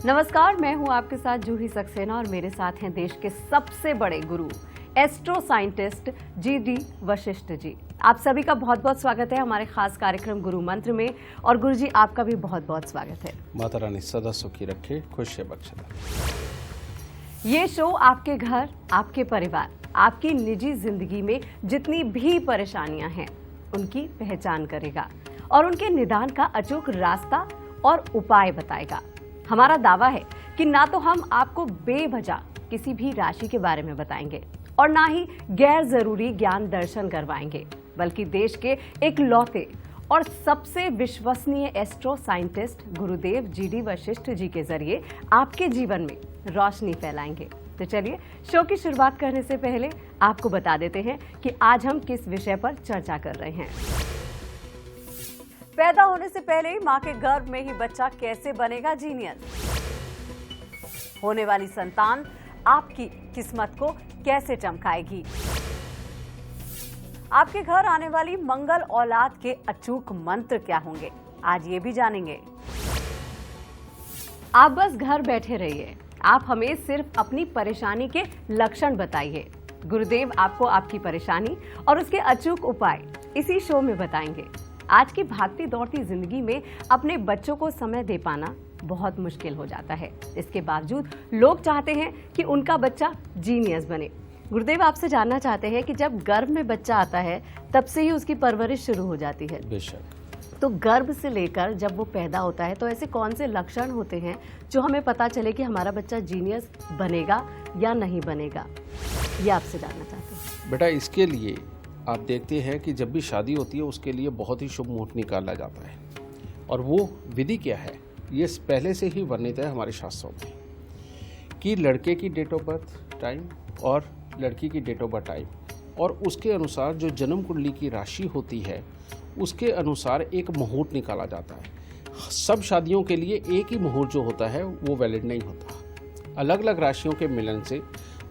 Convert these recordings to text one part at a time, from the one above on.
नमस्कार, मैं हूं आपके साथ जूही सक्सेना और मेरे साथ हैं देश के सबसे बड़े गुरु astro scientist GD Vashishtha ji. आप सभी का बहुत बहुत स्वागत है हमारे खास कार्यक्रम गुरु मंत्र में। और गुरु जी, आपका भी बहुत बहुत स्वागत है। माता रानी सदा सुखी रखे, खुश बख्शे। ये शो आपके घर, आपके परिवार, आपकी निजी जिंदगी में जितनी भी परेशानियां हैं उनकी पहचान करेगा और उनके निदान का अचूक रास्ता और उपाय बताएगा। हमारा दावा है कि ना तो हम आपको बेवजह किसी भी राशि के बारे में बताएंगे और ना ही गैर जरूरी ज्ञान दर्शन करवाएंगे, बल्कि देश के इकलौते और सबसे विश्वसनीय एस्ट्रो साइंटिस्ट गुरुदेव GD वशिष्ठ जी के जरिए आपके जीवन में रोशनी फैलाएंगे। तो चलिए, शो की शुरुआत करने से पहले आपको बता देते हैं कि आज हम किस विषय पर चर्चा कर रहे हैं। पैदा होने से पहले ही मां के गर्भ में ही बच्चा कैसे बनेगा जीनियस? होने वाली संतान आपकी किस्मत को कैसे चमकाएगी? आपके घर आने वाली मंगल औलाद के अचूक मंत्र क्या होंगे, आज ये भी जानेंगे। आप बस घर बैठे रहिए, आप हमें सिर्फ अपनी परेशानी के लक्षण बताइए। गुरुदेव आपको आपकी परेशानी और उसके अचूक उपाय इसी शो में बताएंगे। आज की भागती दौड़ती जिंदगी में अपने बच्चों को समय दे पाना बहुत मुश्किल हो जाता है। इसके बावजूद लोग चाहते हैं कि उनका बच्चा जीनियस बने। गुरुदेव आपसे जानना चाहते हैं कि जब गर्भ में बच्चा आता है तब से ही उसकी परवरिश शुरू हो जाती है। बेशक। तो गर्भ से लेकर जब वो पैदा होता है तो ऐसे कौन से लक्षण होते हैं जो हमें पता चले कि हमारा बच्चा जीनियस बनेगा या नहीं बनेगा, ये आपसे जानना चाहते हैं। बेटा, इसके लिए आप देखते हैं कि जब भी शादी होती है उसके लिए बहुत ही शुभ मुहूर्त निकाला जाता है। और वो विधि क्या है, ये पहले से ही वर्णित है हमारे शास्त्रों में कि लड़के की डेट ऑफ बर्थ टाइम और लड़की की डेट ऑफ बर्थ टाइम और उसके अनुसार जो जन्म कुंडली की राशि होती है उसके अनुसार एक मुहूर्त निकाला जाता है। सब शादियों के लिए एक ही मुहूर्त जो होता है वो वैलिड नहीं होता। अलग अलग राशियों के मिलन से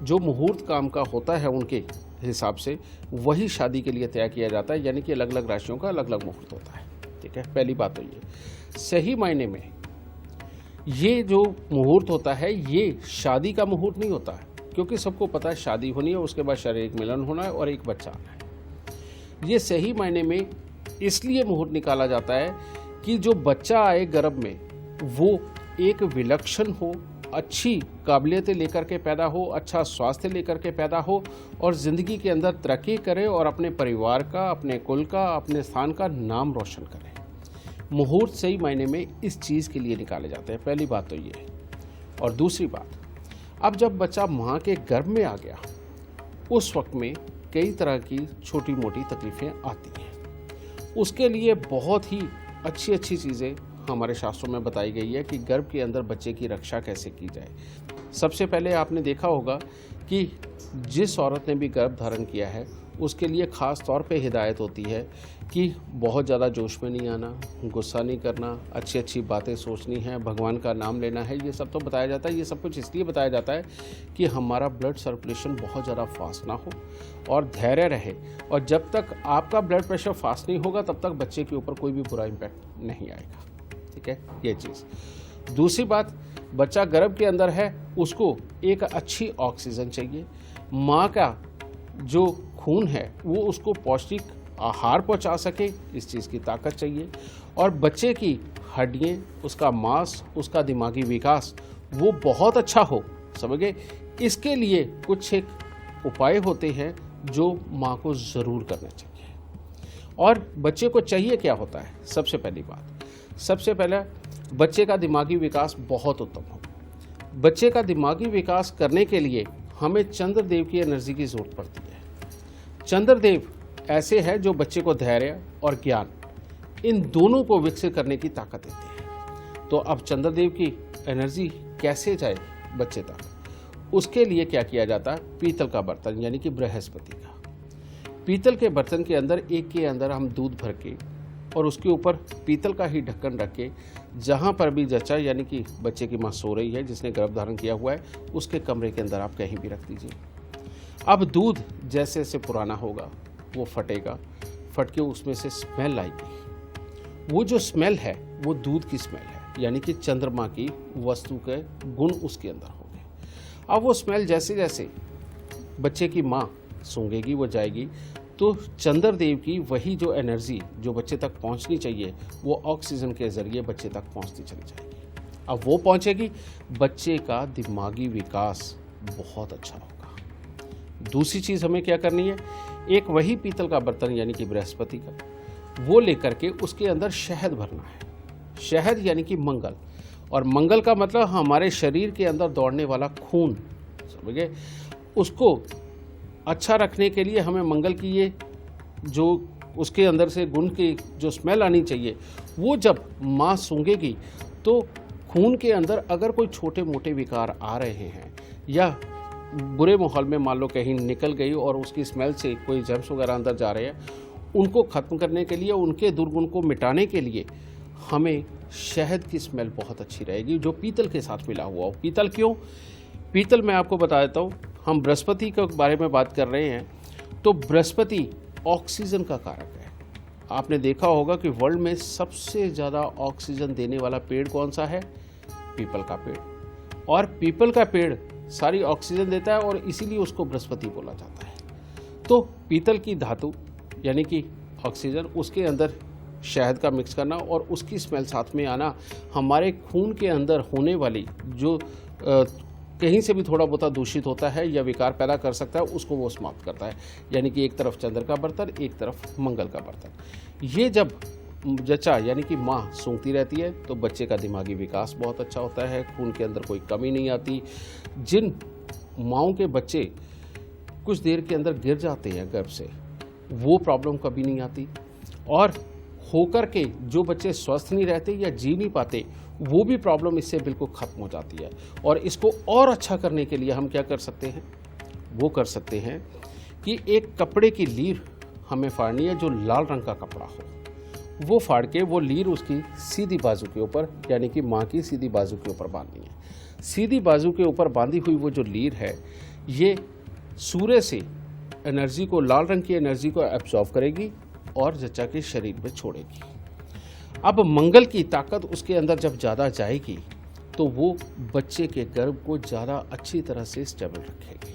जो मुहूर्त काम का होता है उनके हिसाब से वही शादी के लिए तय किया जाता है, यानी कि अलग अलग राशियों का अलग अलग मुहूर्त होता है। ठीक है, पहली बात तो ये सही मायने में ये जो मुहूर्त होता है ये शादी का मुहूर्त नहीं होता है, क्योंकि सबको पता है शादी होनी है, उसके बाद शारीरिक मिलन होना है और एक बच्चा आना है। ये सही मायने में इसलिए मुहूर्त निकाला जाता है कि जो बच्चा आए गर्भ में वो एक विलक्षण हो, अच्छी काबिलियतें लेकर के पैदा हो, अच्छा स्वास्थ्य लेकर के पैदा हो और ज़िंदगी के अंदर तरक्की करे और अपने परिवार का, अपने कुल का, अपने स्थान का नाम रोशन करे। मुहूर्त सही मायने में इस चीज़ के लिए निकाले जाते हैं। पहली बात तो ये है। और दूसरी बात, अब जब बच्चा माँ के गर्भ में आ गया उस वक्त में कई तरह की छोटी मोटी तकलीफ़ें आती हैं। उसके लिए बहुत ही अच्छी अच्छी चीज़ें हमारे शास्त्रों में बताई गई है कि गर्भ के अंदर बच्चे की रक्षा कैसे की जाए। सबसे पहले आपने देखा होगा कि जिस औरत ने भी गर्भ धारण किया है उसके लिए ख़ास तौर पे हिदायत होती है कि बहुत ज़्यादा जोश में नहीं आना, गुस्सा नहीं करना, अच्छी अच्छी बातें सोचनी है, भगवान का नाम लेना है। ये सब तो बताया जाता है। ये सब कुछ इसलिए बताया जाता है कि हमारा ब्लड सर्कुलेशन बहुत ज़्यादा फास्ट ना हो और धैर्य रहे। और जब तक आपका ब्लड प्रेशर फास्ट नहीं होगा तब तक बच्चे के ऊपर कोई भी बुरा इम्पैक्ट नहीं आएगा। ठीक है, ये चीज़। दूसरी बात, बच्चा गर्भ के अंदर है उसको एक अच्छी ऑक्सीजन चाहिए। माँ का जो खून है वो उसको पौष्टिक आहार पहुंचा सके, इस चीज़ की ताकत चाहिए। और बच्चे की हड्डियाँ, उसका मांस, उसका दिमागी विकास वो बहुत अच्छा हो, समझ गए। इसके लिए कुछ एक उपाय होते हैं जो माँ को ज़रूर करना चाहिए। और बच्चे को चाहिए क्या होता है, सबसे पहली बात, सबसे पहले बच्चे का दिमागी विकास बहुत उत्तम हो। बच्चे का दिमागी विकास करने के लिए हमें चंद्रदेव की एनर्जी की ज़रूरत पड़ती है। चंद्रदेव ऐसे है जो बच्चे को धैर्य और ज्ञान इन दोनों को विकसित करने की ताकत देते हैं। तो अब चंद्रदेव की एनर्जी कैसे जाए बच्चे तक, उसके लिए क्या किया जाता है, पीतल का बर्तन यानी कि बृहस्पति का, पीतल के बर्तन के अंदर एक के अंदर हम दूध भर के और उसके ऊपर पीतल का ही ढक्कन रख के जहाँ पर भी जचा यानी कि बच्चे की माँ सो रही है जिसने गर्भ धारण किया हुआ है उसके कमरे के अंदर आप कहीं भी रख दीजिए। अब दूध जैसे जैसे पुराना होगा वो फटेगा, फट के उसमें से स्मेल आएगी। वो जो स्मेल है वो दूध की स्मेल है। यानी कि चंद्रमा की वस्तु के गुण उसके अंदर होंगे। अब वो स्मेल जैसे जैसे बच्चे की माँ सूंघेगी, वो जाएगी, तो चंद्रदेव की वही जो एनर्जी जो बच्चे तक पहुंचनी चाहिए वो ऑक्सीजन के ज़रिए बच्चे तक पहुंचती चली जाएगी। अब वो पहुंचेगी, बच्चे का दिमागी विकास बहुत अच्छा होगा। दूसरी चीज़ हमें क्या करनी है, एक वही पीतल का बर्तन यानी कि बृहस्पति का, वो लेकर के उसके अंदर शहद भरना है। शहद यानी कि मंगल, और मंगल का मतलब हमारे शरीर के अंदर दौड़ने वाला खून, समझ गए। उसको अच्छा रखने के लिए हमें मंगल की ये जो उसके अंदर से गुण की जो स्मेल आनी चाहिए, वो जब माँ सूंघेगी तो खून के अंदर अगर कोई छोटे मोटे विकार आ रहे हैं या बुरे माहौल में मान लो कहीं निकल गई और उसकी स्मेल से कोई जर्म्स वगैरह अंदर जा रहे हैं, उनको ख़त्म करने के लिए, उनके दुर्गुण को मिटाने के लिए हमें शहद की स्मेल बहुत अच्छी रहेगी जो पीतल के साथ मिला हुआ हो। पीतल क्यों? पीतल मैं आपको बता देता हूँ, हम बृहस्पति के बारे में बात कर रहे हैं, तो बृहस्पति ऑक्सीजन का कारक है। आपने देखा होगा कि वर्ल्ड में सबसे ज़्यादा ऑक्सीजन देने वाला पेड़ कौन सा है? पीपल का पेड़। और पीपल का पेड़ सारी ऑक्सीजन देता है और इसीलिए उसको बृहस्पति बोला जाता है। तो पीतल की धातु यानी कि ऑक्सीजन, उसके अंदर शहद का मिक्स करना और उसकी स्मेल साथ में आना हमारे खून के अंदर होने वाली जो कहीं से भी थोड़ा बहुत दूषित होता है या विकार पैदा कर सकता है, उसको वो समाप्त करता है। यानी कि एक तरफ चंद्र का बर्तन, एक तरफ मंगल का बर्तन। ये जब जचा यानी कि माँ सूंघती रहती है तो बच्चे का दिमागी विकास बहुत अच्छा होता है, खून के अंदर कोई कमी नहीं आती। जिन माँओं के बच्चे कुछ देर के अंदर गिर जाते हैं गर्भ से, वो प्रॉब्लम कभी नहीं आती। और होकर के जो बच्चे स्वस्थ नहीं रहते या जी नहीं पाते, वो भी प्रॉब्लम इससे बिल्कुल ख़त्म हो जाती है। और इसको और अच्छा करने के लिए हम क्या कर सकते हैं? वो कर सकते हैं कि एक कपड़े की लीर हमें फाड़नी है जो लाल रंग का कपड़ा हो। वो फाड़ के वो लीर उसकी सीधी बाजू के ऊपर यानी कि माँ की सीधी बाजू के ऊपर बांधनी है। सीधी बाजू के ऊपर बांधी हुई वो जो लीर है, ये सूर्य से एनर्जी को, लाल रंग की एनर्जी को एब्जॉर्व करेगी और जच्चा के शरीर में छोड़ेगी। अब मंगल की ताकत उसके अंदर जब ज़्यादा जाएगी तो वो बच्चे के गर्भ को ज़्यादा अच्छी तरह से स्टेबल रखेगी।